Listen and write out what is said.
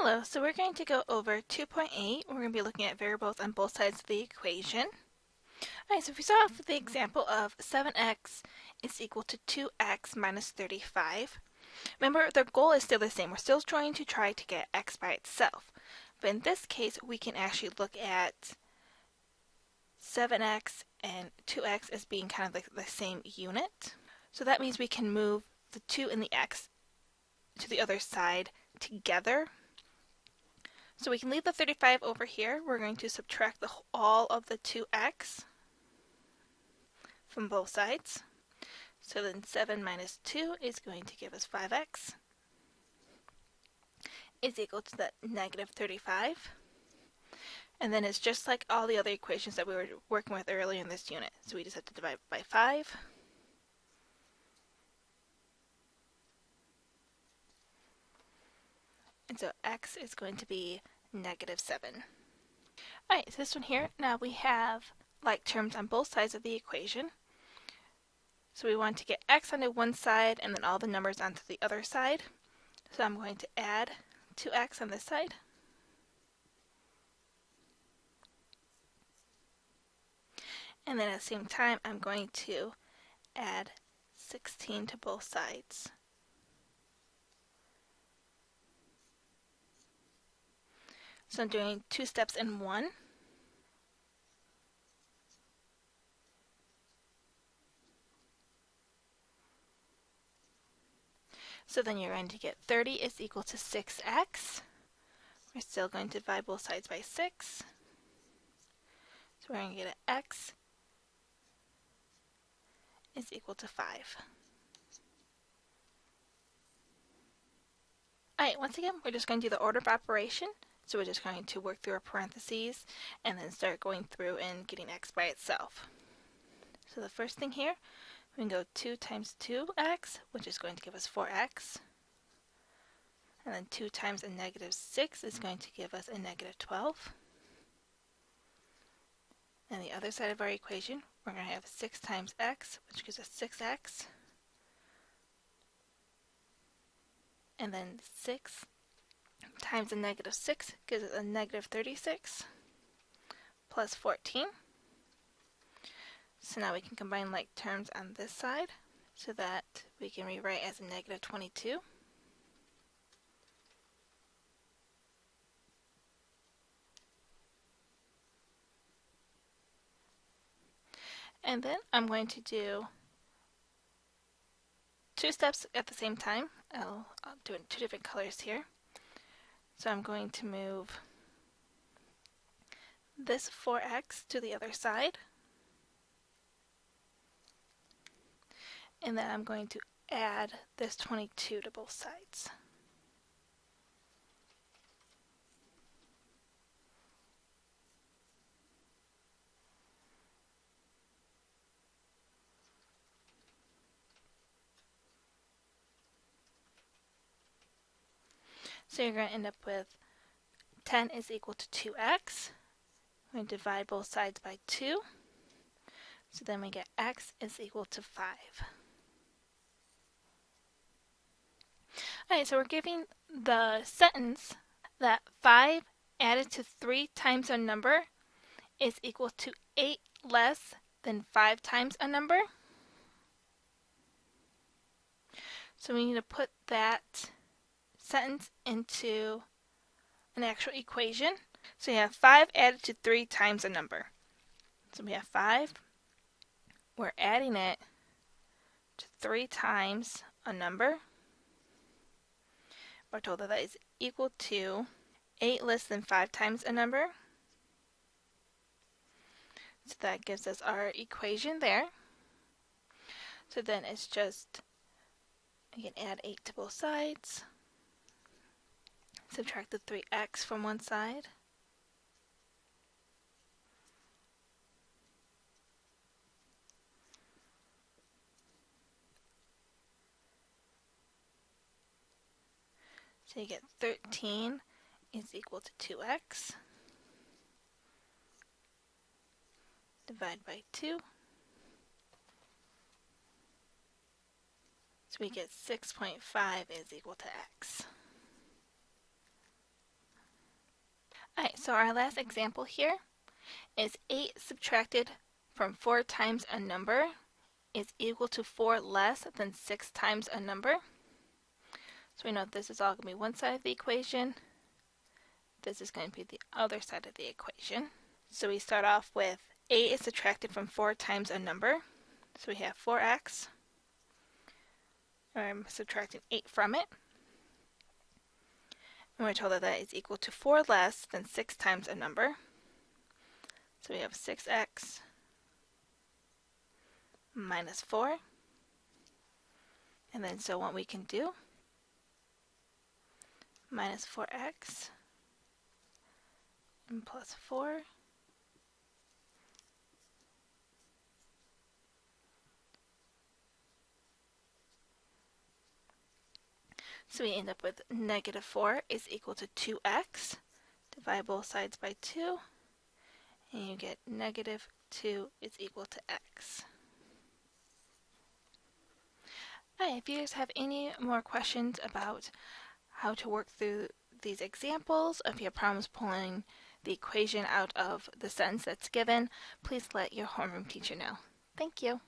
Hello, so we're going to go over 2.8. We're going to be looking at variables on both sides of the equation. Alright, so if we start off with the example of 7x is equal to 2x minus 35. Remember, the goal is still the same. We're still trying to get x by itself. But in this case, we can actually look at 7x and 2x as being kind of like the same unit. So that means we can move the 2 and the x to the other side together. So we can leave the 35 over here. We're going to subtract all of the 2x from both sides. So then 7 minus 2 is going to give us 5x is equal to that negative 35. And then it's just like all the other equations that we were working with earlier in this unit. So we just have to divide by 5. And so x is going to be negative 7. Alright, so this one here, now we have like terms on both sides of the equation. So we want to get x onto one side and then all the numbers onto the other side. So I'm going to add 2x on this side. And then at the same time, I'm going to add 16 to both sides. So I'm doing 2 steps in one. So then you're going to get 30 is equal to 6x. We're still going to divide both sides by 6. So we're going to get an x is equal to 5. Alright, once again, we're just going to do the order of operation. So we're just going to work through our parentheses and then start going through and getting x by itself. So the first thing here, we can go 2 times 2x, which is going to give us 4x. And then 2 times a negative 6 is going to give us a negative 12. And the other side of our equation, we're going to have 6 times x, which gives us 6x. And then 6 times a negative 6 gives us a negative 36 plus 14. So now we can combine like terms on this side so that we can rewrite as a negative 22. And then I'm going to do 2 steps at the same time. I'll do it in 2 different colors here. So I'm going to move this 4x to the other side. And then I'm going to add this 22 to both sides. So you're going to end up with 10 is equal to 2x. We're going to divide both sides by 2. So then we get x is equal to 5. Alright, so we're giving the sentence that 5 added to 3 times a number is equal to 8 less than 5 times a number. So we need to put that sentence into an actual equation. So you have 5 added to 3 times a number. So we have 5. We're adding it to 3 times a number. We're told that that is equal to 8 less than 5 times a number. So that gives us our equation there. So then it's just, you can add 8 to both sides. Subtract the 3x from one side. So you get 13 is equal to 2x. Divide by 2. So we get 6.5 is equal to x. So our last example here is 8 subtracted from 4 times a number is equal to 4 less than 6 times a number. So we know this is all going to be one side of the equation. This is going to be the other side of the equation. So we start off with 8 is subtracted from 4 times a number. So we have 4x. I'm subtracting 8 from it. And we're told that that is equal to 4 less than 6 times a number. So we have 6x minus 4. And then so what we can do, minus 4x and plus 4. So we end up with negative 4 is equal to 2x. Divide both sides by 2, and you get negative 2 is equal to x. Alright, if you guys have any more questions about how to work through these examples, if you have problems pulling the equation out of the sentence that's given, please let your homeroom teacher know. Thank you.